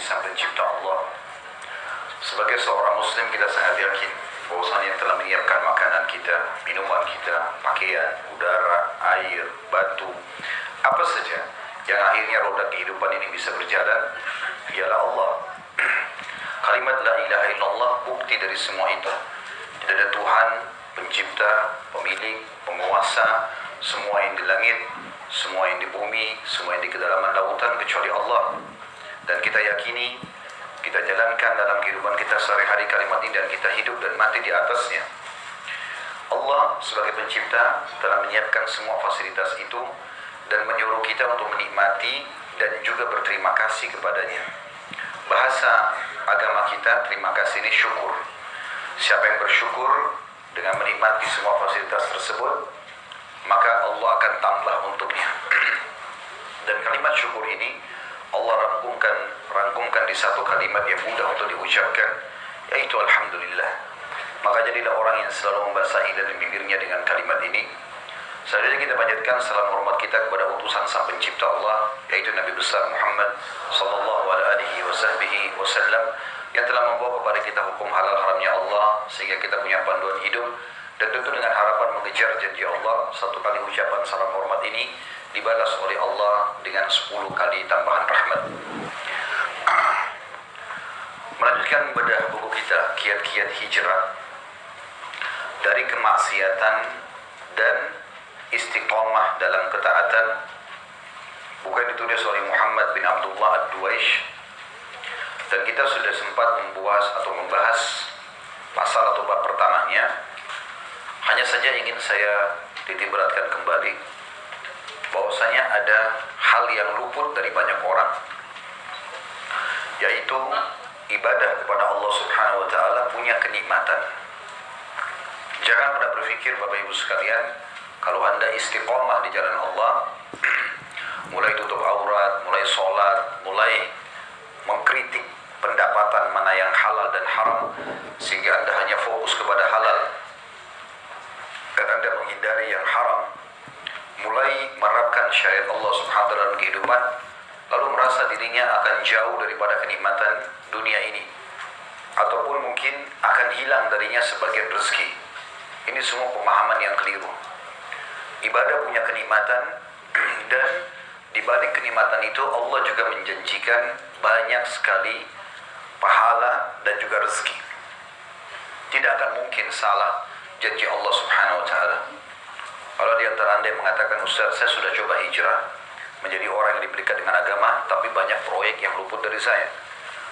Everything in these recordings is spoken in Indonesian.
Sang Pencipta Allah. Sebagai seorang Muslim, kita sangat yakin bahwasanya yang telah menyiapkan makanan kita, minuman kita, pakaian, udara, air, batu, apa saja yang akhirnya roda kehidupan ini bisa berjalan, ialah Allah. Kalimat la ilaha illallah bukti dari semua itu. Tidak ada Tuhan, pencipta, pemilik, penguasa, semua yang di langit, semua yang di bumi, semua yang di kedalaman lautan kecuali Allah. Dan kita yakini, kita jalankan dalam kehidupan kita sehari-hari kalimat ini dan kita hidup dan mati di atasnya. Allah sebagai pencipta telah menyiapkan semua fasilitas itu dan menyuruh kita untuk menikmati dan juga berterima kasih kepadanya. Bahasa agama kita, terima kasih ini syukur. Siapa yang bersyukur dengan menikmati semua fasilitas tersebut, maka Allah akan tambah untuknya. Dan kalimat syukur ini Allah rangkumkan di satu kalimat yang mudah untuk diucapkan, yaitu Alhamdulillah. Maka jadilah orang yang selalu membasahi dan bibirnya dengan kalimat ini. Selanjutnya kita panjatkan salam hormat kita kepada utusan Sang Pencipta Allah, yaitu Nabi besar Muhammad sallallahu alaihi wasallam, yang telah membawa kepada kita hukum halal haramnya Allah sehingga kita punya panduan hidup. Dan tentu dengan harapan mengejar janji Allah, satu kali ucapan salam hormat ini dibalas oleh Allah dengan 10 kali tambahan rahmat. Melanjutkan bedah buku kita, Kiat-Kiat Hijrah dari Kemaksiatan dan Istiqamah dalam Ketaatan. Buku yang ditulis oleh Muhammad bin Abdullah Ad-Duwaish. Dan kita sudah sempat membahas pasal atau bab pertamanya. Hanya saja ingin saya titik beratkan kembali bahwasanya ada hal yang luput dari banyak orang, yaitu ibadah kepada Allah Subhanahu wa Ta'ala punya kenikmatan. Jangan pernah berpikir Bapak Ibu sekalian, kalau Anda istiqomah di jalan Allah, mulai tutup aurat, mulai sholat, mulai mengkritik pendapatan mana yang halal dan haram, sehingga Anda hanya fokus kepada halal dan Anda menghindari yang haram, mulai menerapkan syariat Allah Subhanahu wa Ta'ala dalam kehidupan, lalu merasa dirinya akan jauh daripada kenikmatan dunia ini, ataupun mungkin akan hilang darinya sebagian rezeki. Ini semua pemahaman yang keliru. Ibadah punya kenikmatan, dan di balik kenikmatan itu Allah juga menjanjikan banyak sekali pahala dan juga rezeki. Tidak akan mungkin salah janji Allah Subhanahu wa Ta'ala. Kalau di antara Anda yang mengatakan, Ustaz, saya sudah coba hijrah menjadi orang yang diberikan dengan agama, tapi banyak proyek yang luput dari saya.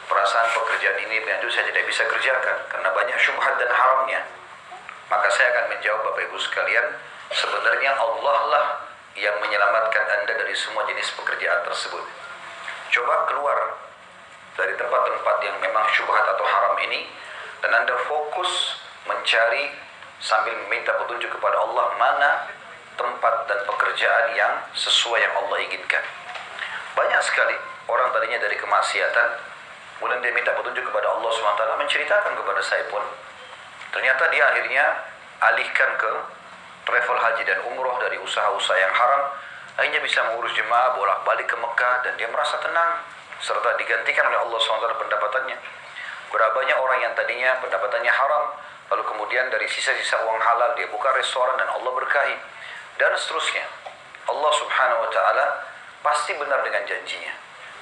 Perasaan pekerjaan ini itu saya tidak bisa kerjakan karena banyak syubhat dan haramnya. Maka saya akan menjawab Bapak Ibu sekalian, sebenarnya Allah lah yang menyelamatkan Anda dari semua jenis pekerjaan tersebut. Coba keluar dari tempat-tempat yang memang syubhat atau haram ini, dan Anda fokus mencari sambil meminta petunjuk kepada Allah mana tempat dan pekerjaan yang sesuai yang Allah inginkan. Banyak sekali orang tadinya dari kemaksiatan, kemudian dia minta petunjuk kepada Allah SWT, menceritakan kepada saya pun, ternyata dia akhirnya alihkan ke travel haji dan umroh dari usaha-usaha yang haram, akhirnya bisa mengurus jemaah bolak-balik ke Mekah, dan dia merasa tenang serta digantikan oleh Allah SWT pendapatannya. Berapa banyak orang yang tadinya pendapatannya haram, lalu kemudian dari sisa-sisa uang halal dia buka restoran dan Allah berkahi, dan seterusnya. Allah Subhanahu wa Ta'ala pasti benar dengan janjinya.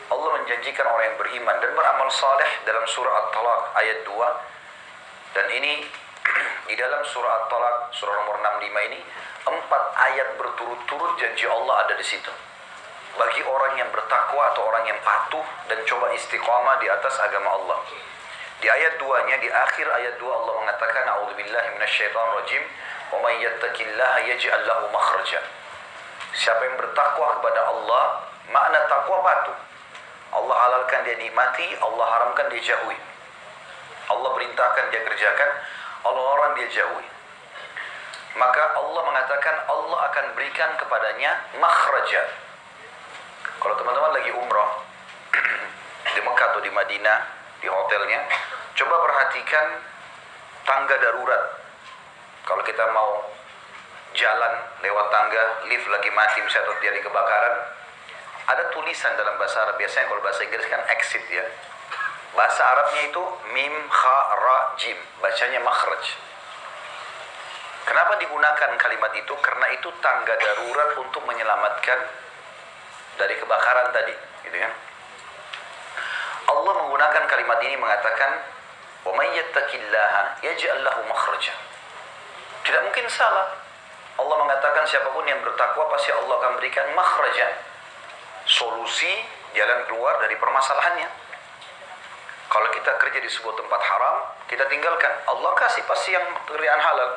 Allah menjanjikan orang yang beriman dan beramal saleh dalam surah At-Talaq ayat 2. Dan ini di dalam surah At-Talaq, surah nomor 65 ini, 4 ayat berturut-turut janji Allah ada di situ. Bagi orang yang bertakwa atau orang yang patuh dan coba istiqamah di atas agama Allah. Di ayat 2-nya, di akhir ayat 2 Allah mengatakan, A'udzubillahi minasyaitonirrajim, wa may yattaqillaha yaj'al lahu makhraja. Siapa yang bertakwa kepada Allah, makna takwa patuh. Allah halalkan dia nikmati, Allah haramkan dia jauhi. Allah perintahkan dia kerjakan, Allah larang dia jauhi. Maka Allah mengatakan Allah akan berikan kepadanya makhraja. Kalau teman-teman lagi umrah di Mekah atau di Madinah, di hotelnya, coba perhatikan tangga darurat. Kalau kita mau jalan lewat tangga, lift lagi mati misalnya atau terjadi kebakaran, ada tulisan dalam bahasa Arab, biasanya kalau bahasa Inggris kan exit ya. Bahasa Arabnya itu mim, kha, ra, jim. Bacanya makhraj. Kenapa digunakan kalimat itu? Karena itu tangga darurat untuk menyelamatkan dari kebakaran tadi, gitu kan? Allah menggunakan kalimat ini mengatakan, "Wa may yattaqillaha yaj'al lahu makhraja." Tidak mungkin salah. Allah mengatakan siapapun yang bertakwa pasti Allah akan berikan makhraja, solusi, jalan keluar dari permasalahannya. Kalau kita kerja di sebuah tempat haram, kita tinggalkan, Allah kasih pasti yang pekerjaan halal.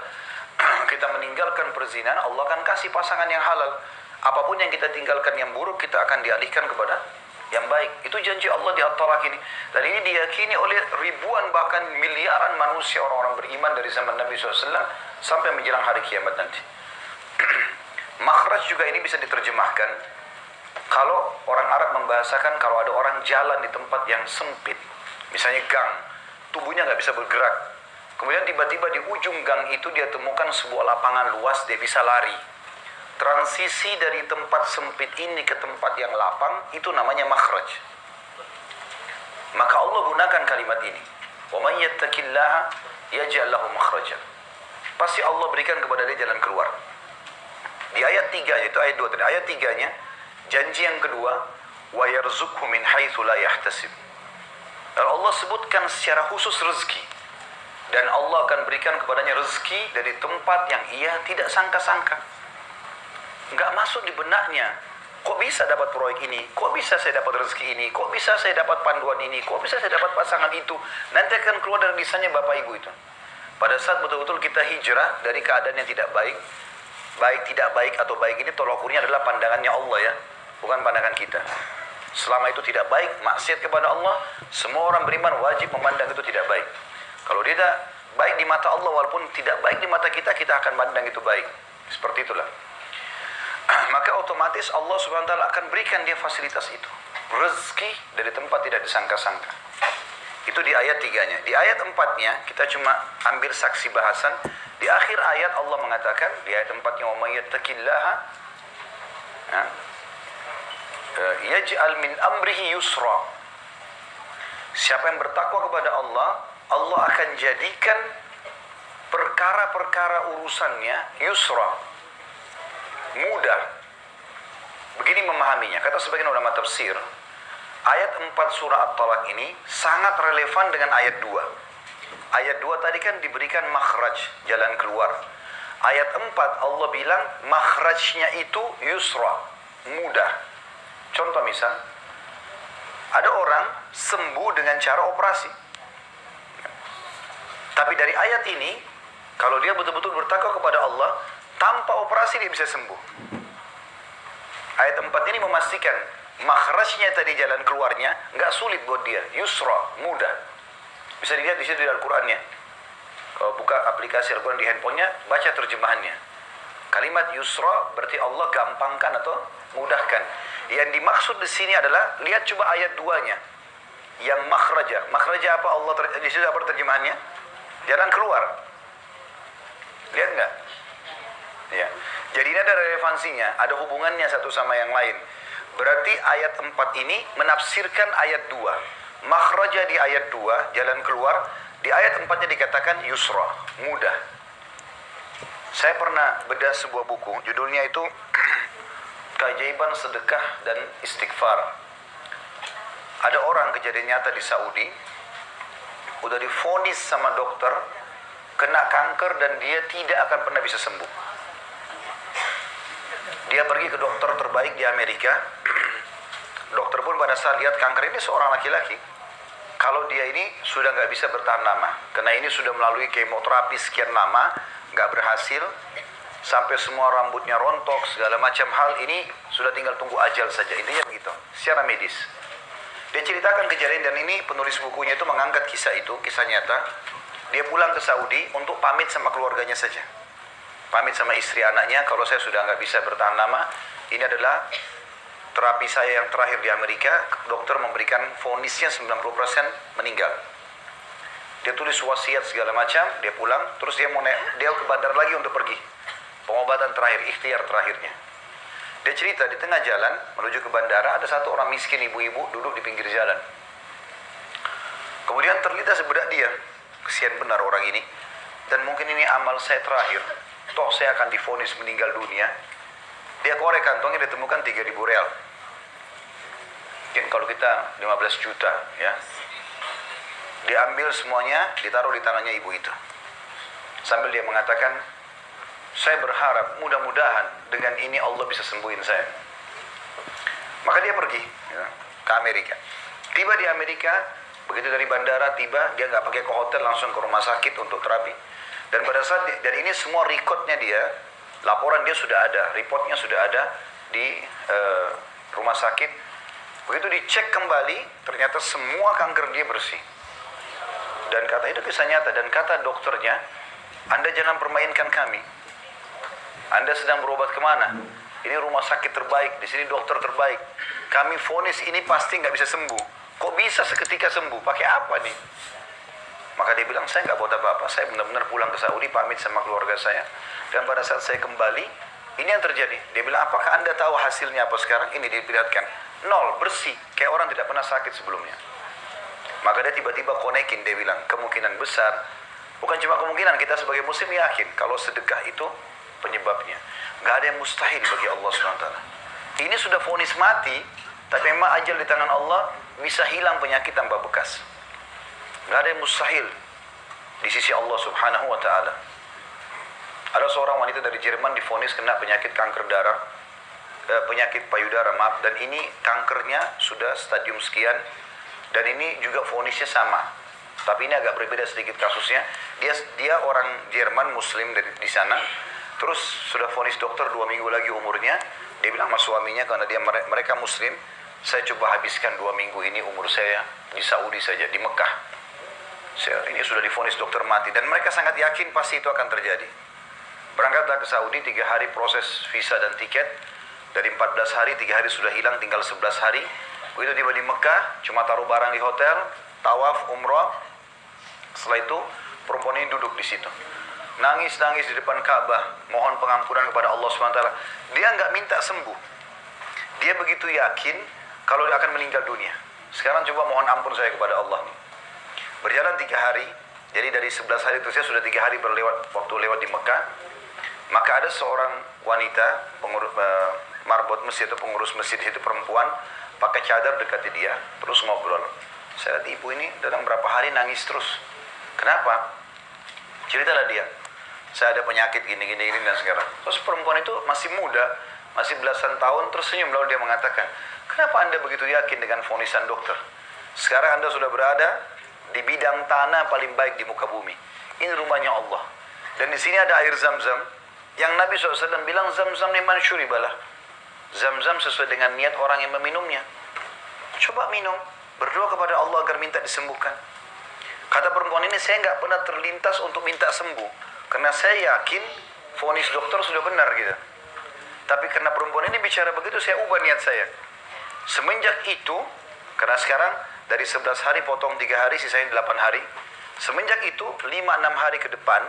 Kita meninggalkan perzinahan, Allah akan kasih pasangan yang halal. Apapun yang kita tinggalkan yang buruk, kita akan dialihkan kepada yang baik. Itu janji Allah di At-Talaq ini. Dan ini diyakini oleh ribuan bahkan miliaran manusia, orang-orang beriman dari zaman Nabi SAW sampai menjelang hari kiamat nanti. Makhraj juga ini bisa diterjemahkan. Kalau orang Arab membahasakan kalau ada orang jalan di tempat yang sempit, misalnya gang, tubuhnya nggak bisa bergerak. Kemudian tiba-tiba di ujung gang itu dia temukan sebuah lapangan luas, dia bisa lari. Transisi dari tempat sempit ini ke tempat yang lapang, itu namanya makhraj. Maka Allah gunakan kalimat ini. Wa may yattaqillaha yaj'al lahu makhraja. Pasti Allah berikan kepada dia jalan keluar. Di ayat 3, yaitu ayat 2 tadi. Ayat 3-nya, janji yang kedua, wa yarzuqhu min haitsu la yahtasib. Lalu Allah sebutkan secara khusus rezeki. Dan Allah akan berikan kepadanya rezeki dari tempat yang ia tidak sangka-sangka. Enggak masuk di benaknya. Kok bisa dapat proyek ini? Kok bisa saya dapat rezeki ini? Kok bisa saya dapat panduan ini? Kok bisa saya dapat pasangan itu? Nanti akan keluar dari lisannya Bapak Ibu itu. Pada saat betul-betul kita hijrah dari keadaan yang tidak baik, baik tidak baik atau baik ini tolak ukurnya adalah pandangannya Allah ya, bukan pandangan kita. Selama itu tidak baik, maksiat kepada Allah, semua orang beriman wajib memandang itu tidak baik. Kalau dia tidak baik di mata Allah, walaupun tidak baik di mata kita, kita akan pandang itu baik. Seperti itulah. Maka otomatis Allah SWT akan berikan dia fasilitas itu. Rezeki dari tempat tidak disangka-sangka. Itu di ayat 3-nya. Di ayat 4-nya, kita cuma ambil saksi bahasan. Di akhir ayat Allah mengatakan, di ayat 4-nya, وَمَنْ يَتَّقِ اللَّهَ يَجْعَلْ مِنْ أَمْرِهِ يُسْرًا. Siapa yang bertakwa kepada Allah, Allah akan jadikan perkara-perkara urusannya yusra, mudah. Begini memahaminya, kata sebagian ulama tafsir, ayat 4 surah At-Talaq ini sangat relevan dengan ayat 2. Ayat 2 tadi kan diberikan makhraj, jalan keluar. Ayat 4 Allah bilang makhrajnya itu yusra, mudah. Contoh misal, ada orang sembuh dengan cara operasi. Tapi dari ayat ini, kalau dia betul-betul bertakwa kepada Allah, tanpa operasi dia bisa sembuh. Ayat 4 ini memastikan makhrajnya tadi, jalan keluarnya nggak sulit buat dia, yusra, mudah. Bisa dilihat di situ di Al-Qur'annya. Kalau buka aplikasi Al-Qur'an di handphonenya, baca terjemahannya. Kalimat yusra berarti Allah gampangkan atau mudahkan. Yang dimaksud di sini adalah, lihat coba ayat 2-nya. Yang makhraja. Makhraja apa Allah di situ apa terjemahannya? Jalan keluar. Lihat nggak? Ya. Jadi ini ada relevansinya, ada hubungannya satu sama yang lain. Berarti ayat 4 ini menafsirkan ayat 2. Makhraja di ayat 2, jalan keluar. Di ayat 4-nya dikatakan yusra, mudah. Saya pernah bedah sebuah buku, judulnya itu Keajaiban Sedekah dan Istighfar. Ada orang, kejadian nyata di Saudi, udah divonis sama dokter kena kanker dan dia tidak akan pernah bisa sembuh. Dia pergi ke dokter terbaik di Amerika. Dokter pun pada saat lihat kanker ini seorang laki-laki, kalau dia ini sudah nggak bisa bertahan lama, karena ini sudah melalui kemoterapi sekian lama, nggak berhasil, sampai semua rambutnya rontok, segala macam hal, ini sudah tinggal tunggu ajal saja. Intinya begitu, secara medis. Dia ceritakan kejadian, dan ini penulis bukunya itu mengangkat kisah itu, kisah nyata. Dia pulang ke Saudi untuk pamit sama keluarganya saja. Pamit sama istri anaknya, kalau saya sudah nggak bisa bertahan lama, ini adalah terapi saya yang terakhir di Amerika. Dokter memberikan vonisnya 90% meninggal. Dia tulis wasiat segala macam, dia pulang, terus dia ke bandar lagi untuk pergi. Pengobatan terakhir, ikhtiar terakhirnya. Dia cerita di tengah jalan menuju ke bandara, ada satu orang miskin ibu-ibu duduk di pinggir jalan. Kemudian terlintas bedak dia, kesian benar orang ini, dan mungkin ini amal saya terakhir, toh saya akan divonis meninggal dunia. Dia korek kantongnya, ditemukan 3.000 real. Mungkin kalau kita 15 juta ya. Diambil semuanya, ditaruh di tangannya ibu itu. Sambil dia mengatakan, saya berharap mudah-mudahan dengan ini Allah bisa sembuhin saya. Maka dia pergi ya, ke Amerika. Tiba di Amerika, begitu dari bandara tiba, dia nggak pakai ke hotel, langsung ke rumah sakit untuk terapi. Dan pada saat dan ini semua rekodnya dia, laporan dia sudah ada, reportnya sudah ada di rumah sakit. Begitu dicek kembali, ternyata semua kanker dia bersih. Dan kata itu kisah nyata, dan kata dokternya, Anda jangan permainkan kami. Anda sedang berobat kemana? Ini rumah sakit terbaik, di sini dokter terbaik. Kami vonis ini pasti nggak bisa sembuh. Kok bisa seketika sembuh? Pakai apa nih? Maka dia bilang, saya nggak buat apa-apa. Saya benar-benar pulang ke Saudi, pamit sama keluarga saya. Dan pada saat saya kembali, ini yang terjadi. Dia bilang, apakah Anda tahu hasilnya apa sekarang? Ini diperlihatkan. 0, bersih. Kayak orang tidak pernah sakit sebelumnya. Maka dia tiba-tiba konekin, dia bilang, kemungkinan besar, bukan cuma kemungkinan, kita sebagai muslim yakin, kalau sedekah itu penyebabnya. Nggak ada yang mustahil bagi Allah SWT. Ini sudah vonis mati, tapi memang ajal di tangan Allah, bisa hilang penyakit tanpa bekas. Nggak ada yang mustahil di sisi Allah Subhanahu wa Ta'ala. Ada seorang wanita dari Jerman divonis kena penyakit kanker darah, penyakit payudara, maaf, dan ini kankernya sudah stadium sekian, dan ini juga vonisnya sama. Tapi ini agak berbeda sedikit kasusnya. Dia orang Jerman muslim di sana. Terus sudah vonis dokter 2 minggu lagi umurnya. Dia bilang sama suaminya, karena mereka muslim, saya coba habiskan 2 minggu ini umur saya di Saudi saja, di Mekah. Ini sudah divonis dokter mati, dan mereka sangat yakin pasti itu akan terjadi. Berangkatlah ke Saudi, 3 hari proses visa dan tiket. Dari 14 hari, 3 hari sudah hilang, tinggal 11 hari. Begitu tiba di Mekah, cuma taruh barang di hotel, tawaf, umrah. Setelah itu, perempuan ini duduk di situ. Nangis-nangis di depan Ka'bah, mohon pengampunan kepada Allah SWT. Dia nggak minta sembuh. Dia begitu yakin kalau dia akan meninggal dunia. Sekarang coba mohon ampun saya kepada Allah nih. Berjalan 3 hari, jadi dari 11 hari itu saya sudah 3 hari waktu lewat di Mekah. Maka ada seorang wanita, marbot masjid atau pengurus masjid itu, perempuan, pakai cadar dekati dia, terus ngobrol. Saya lihat ibu ini dalam berapa hari nangis terus. Kenapa? Ceritalah dia. Saya ada penyakit gini dan sekarang. Terus perempuan itu masih muda, masih belasan tahun, tersenyum lalu dia mengatakan, kenapa Anda begitu yakin dengan vonisan dokter? Sekarang Anda sudah berada di bidang tanah paling baik di muka bumi. Ini rumahnya Allah. Dan di sini ada air Zam-Zam yang Nabi SAW bilang, Zam-Zam liman syuribalah. Zam-Zam sesuai dengan niat orang yang meminumnya. Coba minum, berdoa kepada Allah agar minta disembuhkan. Kata perempuan ini, saya nggak pernah terlintas untuk minta sembuh, karena saya yakin vonis dokter sudah benar gitu. Tapi karena perempuan ini bicara begitu, saya ubah niat saya. Semenjak itu, karena sekarang dari 11 hari potong 3 hari, sisanya 8 hari. Semenjak itu 5-6 hari ke depan,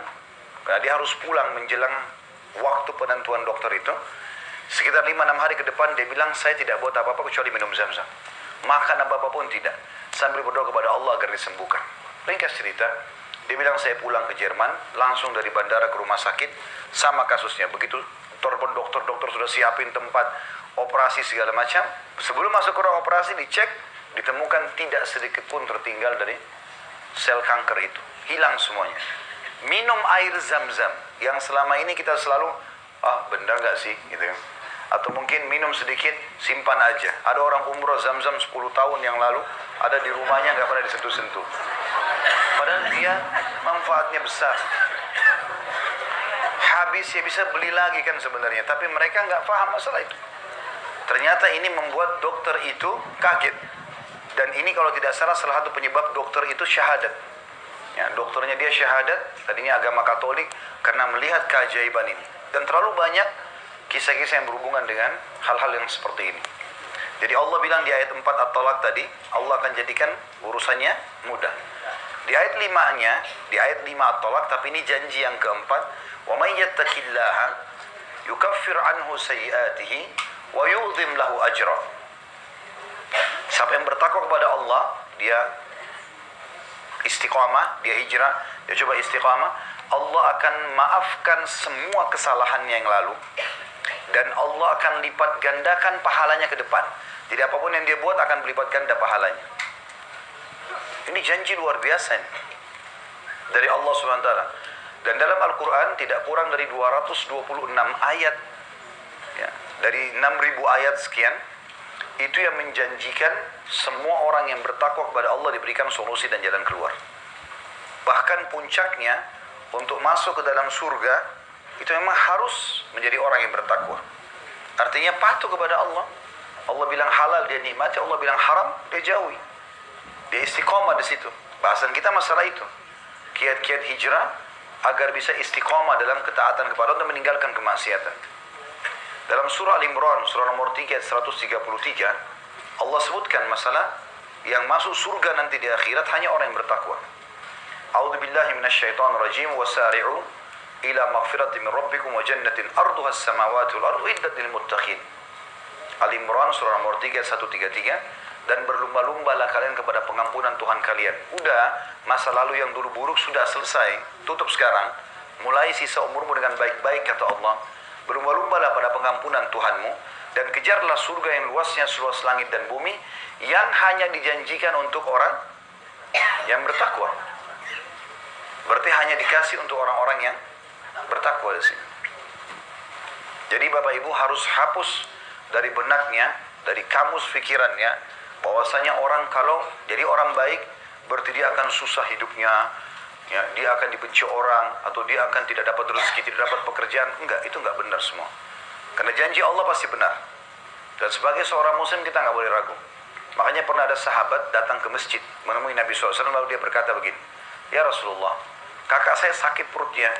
karena dia harus pulang menjelang waktu penentuan dokter itu, sekitar 5-6 hari ke depan dia bilang, saya tidak buat apa-apa kecuali minum Zam-Zam. Makan apa-apa pun tidak, sambil berdoa kepada Allah agar disembuhkan. Ringkas cerita, dia bilang saya pulang ke Jerman, langsung dari bandara ke rumah sakit, sama kasusnya. Begitu dokter sudah siapin tempat operasi segala macam, sebelum masuk ke ruang operasi dicek, ditemukan tidak sedikit pun tertinggal dari sel kanker itu, hilang semuanya. Minum air Zam-Zam yang selama ini kita selalu, benar nggak sih gitu kan? Atau mungkin minum sedikit, simpan aja. Ada orang umroh Zam-Zam 10 tahun yang lalu, ada di rumahnya nggak pernah disentuh-sentuh. Padahal dia manfaatnya besar. Habis ya bisa beli lagi kan sebenarnya, tapi mereka nggak paham masalah itu. Ternyata ini membuat dokter itu kaget. Dan ini kalau tidak salah satu penyebab dokter itu syahadat. Ya, dokternya dia syahadat, tadinya agama Katolik, karena melihat keajaiban ini. Dan terlalu banyak kisah-kisah yang berhubungan dengan hal-hal yang seperti ini. Jadi Allah bilang di ayat 4 At-Talaq tadi, Allah akan jadikan urusannya mudah. Di ayat 5-nya, di ayat 5 At-Talaq, tapi ini janji yang keempat, wa may yattaqillaha yukaffir anhu sayyi'atihi wa yu'dhim lahu ajra. Siapa yang bertakwa kepada Allah, dia istiqamah, dia hijrah, dia coba istiqamah, Allah akan maafkan semua kesalahannya yang lalu, dan Allah akan lipat gandakan pahalanya ke depan. Jadi apapun yang dia buat akan berlipat ganda pahalanya. Ini janji luar biasa ini dari Allah SWT. Dan dalam Al-Quran tidak kurang dari 226 ayat, ya, dari 6.000 ayat sekian, itu yang menjanjikan semua orang yang bertakwa kepada Allah diberikan solusi dan jalan keluar. Bahkan puncaknya, untuk masuk ke dalam surga, itu memang harus menjadi orang yang bertakwa. Artinya patuh kepada Allah. Allah bilang halal, dia nikmati. Allah bilang haram, dia jauhi. Dia istiqomah di situ. Bahasan kita masalah itu. Kiat-kiat hijrah agar bisa istiqomah dalam ketaatan kepada Allah dan meninggalkan kemaksiatan. Dalam surah Al-Imran, surah nomor 3, 133, Allah sebutkan masalah yang masuk surga nanti di akhirat hanya orang yang bertakwa. A'udzu billahi minasyaitonir rajim, wasari'u ila maghfiratin min rabbikum wa jannatin arduha as-samawati wal ardu iddat lil muttaqin. Al-Imran surah nomor 3, 133. Dan berlumba-lumbalah kalian kepada pengampunan Tuhan kalian. Udah, masa lalu yang dulu buruk sudah selesai, tutup sekarang. Mulai sisa umurmu dengan baik-baik, kata Allah. Berlumba-lumbalah pada pengampunan Tuhanmu, dan kejarlah surga yang luasnya seluas langit dan bumi, yang hanya dijanjikan untuk orang yang bertakwa. Berarti hanya dikasih untuk orang-orang yang bertakwa di sini. Jadi Bapak Ibu harus hapus dari benaknya, dari kamus pikirannya, bahwasanya orang kalau jadi orang baik berarti dia akan susah hidupnya, ya, dia akan dibenci orang, atau dia akan tidak dapat rezeki, tidak dapat pekerjaan. Enggak, itu enggak benar semua. Karena janji Allah pasti benar. Dan sebagai seorang muslim kita enggak boleh ragu. Makanya pernah ada sahabat datang ke masjid menemui Nabi SAW, lalu dia berkata begini, ya Rasulullah, kakak saya sakit perutnya.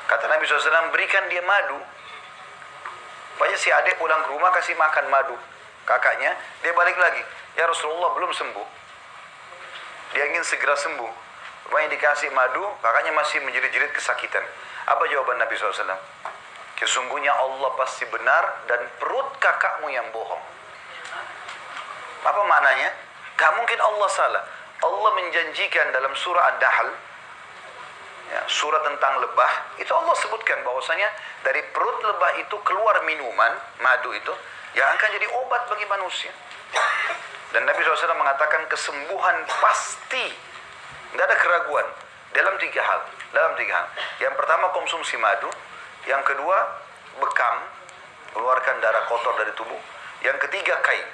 Kata Nabi SAW, berikan dia madu. Pokoknya si adik pulang ke rumah kasih makan madu kakaknya, dia balik lagi, ya Rasulullah belum sembuh, dia ingin segera sembuh. Rupanya dikasih madu, kakaknya masih menjerit-jerit kesakitan. Apa jawaban Nabi SAW? Sesungguhnya Allah pasti benar dan perut kakakmu yang bohong. Apa maknanya? Gak mungkin Allah salah. Allah menjanjikan dalam surah Ad-Dahl, ya, surah tentang lebah, itu Allah sebutkan bahwasanya dari perut lebah itu keluar minuman, madu itu, yang akan jadi obat bagi manusia. Dan Nabi SAW mengatakan kesembuhan pasti, tidak ada keraguan, dalam tiga hal. Yang pertama konsumsi madu, yang kedua bekam, keluarkan darah kotor dari tubuh, yang ketiga kai,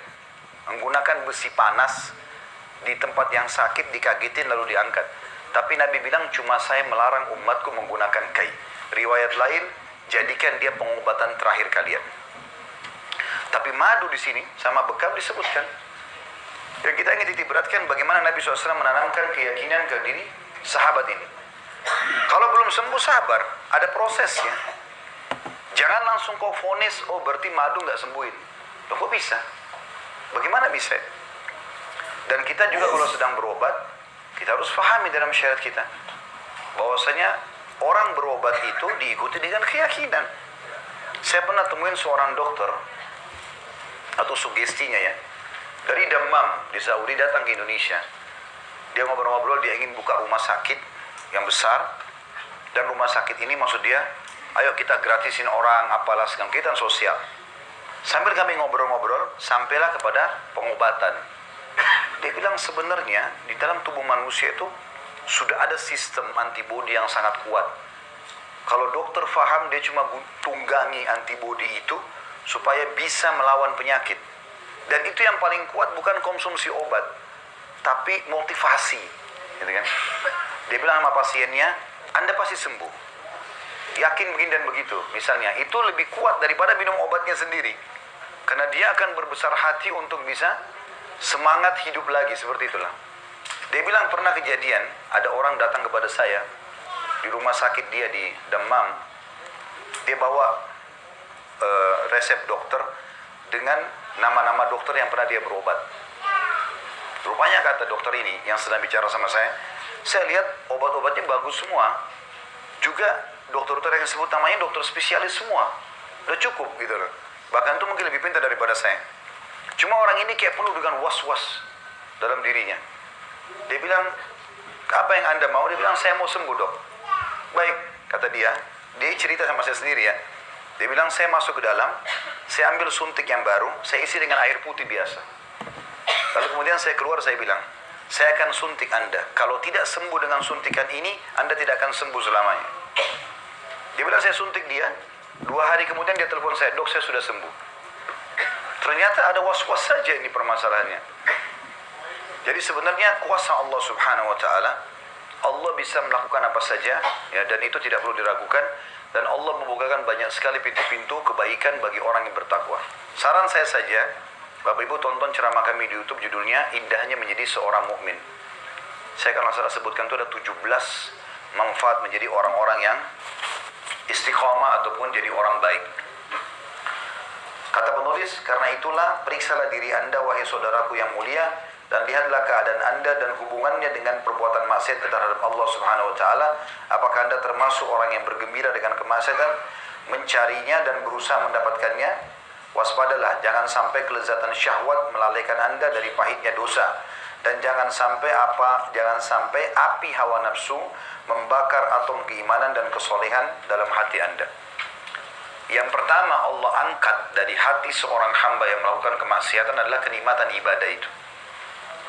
menggunakan besi panas di tempat yang sakit, dikagetin lalu diangkat. Tapi Nabi bilang cuma saya melarang umatku menggunakan kai. Riwayat lain, jadikan dia pengobatan terakhir kalian. Tapi madu di sini sama bekam disebutkan. Dan kita ingin titik beratkan bagaimana Nabi SAW menanamkan keyakinan ke diri sahabat ini. Kalau belum sembuh sabar, ada prosesnya. Jangan langsung kau vonis, oh berarti madu nggak sembuhin. Loh kok bisa? Bagaimana bisa? Dan kita juga kalau sedang berobat, kita harus pahami dalam syariat kita bahwasanya orang berobat itu diikuti dengan keyakinan. Saya pernah temuin seorang dokter, atau sugestinya ya, dari Dammam di Saudi datang ke Indonesia. Dia ngobrol-ngobrol, dia ingin buka rumah sakit yang besar, dan rumah sakit ini maksud dia, ayo kita gratisin orang, apalah segala kegiatan sosial. Sambil kami ngobrol-ngobrol, sampailah kepada pengobatan. Dia bilang sebenarnya di dalam tubuh manusia itu sudah ada sistem antibodi yang sangat kuat. Kalau dokter faham, dia cuma tunggangi antibodi itu supaya bisa melawan penyakit. Dan itu yang paling kuat bukan konsumsi obat, tapi motivasi, gitu kan? Dia bilang sama pasiennya, Anda pasti sembuh. Yakin begini dan begitu, misalnya. Itu lebih kuat daripada minum obatnya sendiri. Karena dia akan berbesar hati untuk bisa semangat hidup lagi, seperti itulah. Dia bilang pernah kejadian, ada orang datang kepada saya di rumah sakit dia di Dammam. Dia bawa resep dokter dengan nama-nama dokter yang pernah dia berobat. Rupanya kata dokter ini yang sedang bicara sama saya lihat obat-obatnya bagus semua. Juga dokter-dokter yang disebut namanya dokter spesialis semua. Udah cukup gitu loh. Bahkan itu mungkin lebih pintar daripada saya. Cuma orang ini kayak penuh dengan was-was dalam dirinya. Dia bilang, Apa yang Anda mau? Dia bilang, saya mau sembuh dok. Baik, kata dia. Dia cerita sama saya sendiri ya. Dia bilang, saya masuk ke dalam, saya ambil suntik yang baru, saya isi dengan air putih biasa. Lalu kemudian saya keluar, saya bilang, saya akan suntik Anda. Kalau tidak sembuh dengan suntikan ini, Anda tidak akan sembuh selamanya. Dia bilang, saya suntik dia. 2 hari kemudian dia telepon saya, dok saya sudah sembuh. Ternyata ada was-was saja ini permasalahannya. Jadi sebenarnya kuasa Allah subhanahu wa ta'ala, Allah bisa melakukan apa saja, ya, dan itu tidak perlu diragukan. Dan Allah membukakan banyak sekali pintu-pintu kebaikan bagi orang yang bertakwa. Saran saya saja, Bapak Ibu tonton ceramah kami di YouTube, judulnya Indahnya Menjadi Seorang Mukmin. Saya kalau salah sebutkan itu ada 17 manfaat menjadi orang-orang yang istiqomah ataupun jadi orang baik. Kata penulis, karena itulah periksalah diri Anda wahai saudaraku yang mulia, dan lihatlah keadaan Anda dan hubungannya dengan perbuatan maksiat terhadap Allah Subhanahu wa taala. Apakah Anda termasuk orang yang bergembira dengan kemaksiatan, mencarinya dan berusaha mendapatkannya? Waspadalah, jangan sampai kelezatan syahwat melalaikan Anda dari pahitnya dosa, dan jangan sampai api hawa nafsu membakar atom keimanan dan kesolehan dalam hati Anda. Yang pertama Allah angkat dari hati seorang hamba yang melakukan kemaksiatan adalah kenikmatan ibadah itu.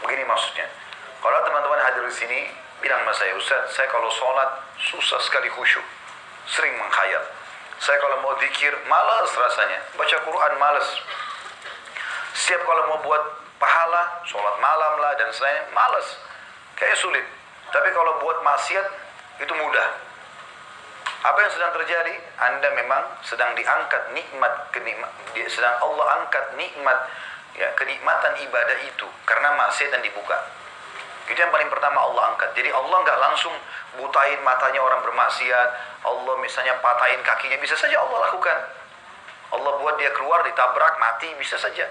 Begini maksudnya, kalau teman-teman hadir di sini bilang sama saya, Ustaz, saya kalau sholat susah sekali khusyuk, sering menghayal. Saya kalau mau zikir malas rasanya, baca Quran malas. Setiap kalau mau buat pahala, sholat malam lah dan selain malas, kayak sulit. Tapi kalau buat maksiat itu mudah. Apa yang sedang terjadi? Anda memang sedang diangkat sedang Allah angkat nikmat, ya, kenikmatan ibadah itu karena maksiat yang dibuka. Itu yang paling pertama Allah angkat. Jadi Allah nggak langsung butain matanya orang bermaksiat, Allah misalnya patahin kakinya, bisa saja Allah lakukan. Allah buat dia keluar ditabrak mati, bisa saja.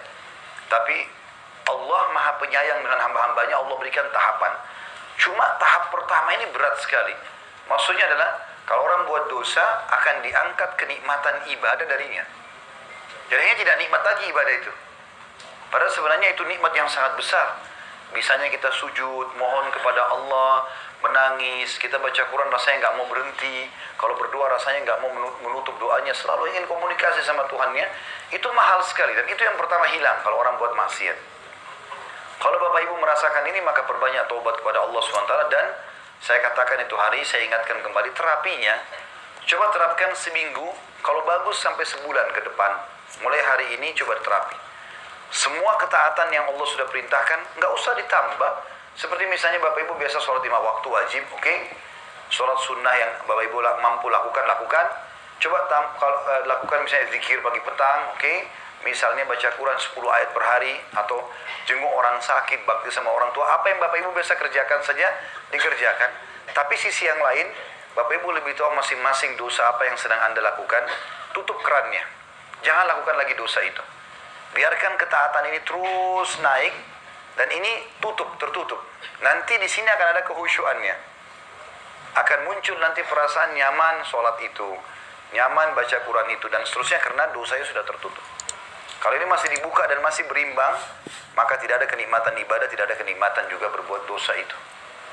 Tapi Allah maha penyayang dengan hamba-hambanya, Allah berikan tahapan. Cuma tahap pertama ini berat sekali. Maksudnya adalah kalau orang buat dosa akan diangkat kenikmatan ibadah darinya. Jadinya tidak nikmat lagi ibadah itu. Padahal sebenarnya itu nikmat yang sangat besar. Bisanya kita sujud, mohon kepada Allah, menangis, kita baca Quran rasanya nggak mau berhenti. Kalau berdoa rasanya nggak mau menutup doanya, selalu ingin komunikasi sama Tuhannya. Itu mahal sekali dan itu yang pertama hilang kalau orang buat maksiat. Kalau Bapak Ibu merasakan ini, maka perbanyak taubat kepada Allah SWT. Dan saya katakan itu hari, saya ingatkan kembali terapinya. Coba terapkan seminggu, kalau bagus sampai sebulan ke depan. Mulai hari ini coba terapi. Semua ketaatan yang Allah sudah perintahkan, nggak usah ditambah. Seperti misalnya Bapak Ibu biasa sholat 5 waktu wajib, oke? Sholat sunnah yang Bapak Ibu mampu lakukan. Coba lakukan misalnya zikir pagi petang, oke? Misalnya baca Quran 10 ayat per hari, atau jenguk orang sakit, bakti sama orang tua. Apa yang Bapak Ibu biasa kerjakan saja, dikerjakan. Tapi sisi yang lain, Bapak Ibu lebih tahu masing-masing dosa apa yang sedang Anda lakukan. Tutup kerannya. Jangan lakukan lagi dosa itu. Biarkan ketaatan ini terus naik, dan ini tertutup. Nanti di sini akan ada kehusyuannya. Akan muncul nanti perasaan nyaman sholat itu, nyaman baca Quran itu, dan seterusnya karena dosanya sudah tertutup. Kalau ini masih dibuka dan masih berimbang, maka tidak ada kenikmatan ibadah, tidak ada kenikmatan juga berbuat dosa itu.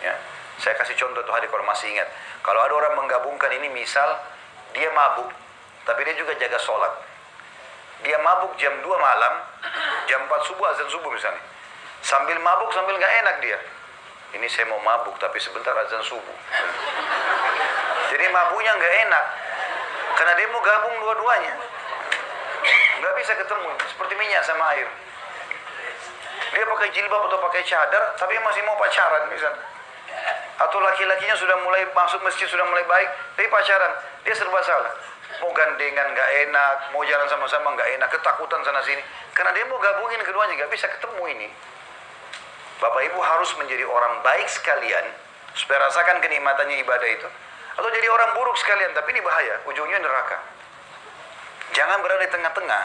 Ya. Saya kasih contoh tuh hari kalau masih ingat. Kalau ada orang menggabungkan ini, misal dia mabuk, tapi dia juga jaga sholat. Dia mabuk jam 2 malam, jam 4 subuh, azan subuh misalnya. Sambil mabuk, sambil nggak enak dia. Ini saya mau mabuk, tapi sebentar azan subuh. Jadi mabuknya nggak enak, karena dia mau gabung dua-duanya. Nggak bisa ketemu, seperti minyak sama air. Dia pakai jilbab atau pakai cadar, tapi masih mau pacaran misalnya. Atau laki-lakinya sudah mulai masuk masjid, sudah mulai baik, tapi pacaran. Dia serba salah. Mau gandengan nggak enak, mau jalan sama-sama nggak enak, ketakutan sana sini. Karena dia mau gabungin keduanya, nggak bisa ketemu ini. Bapak Ibu harus menjadi orang baik sekalian, supaya rasakan kenikmatannya ibadah itu. Atau jadi orang buruk sekalian, tapi ini bahaya, ujungnya neraka. Jangan berada di tengah-tengah.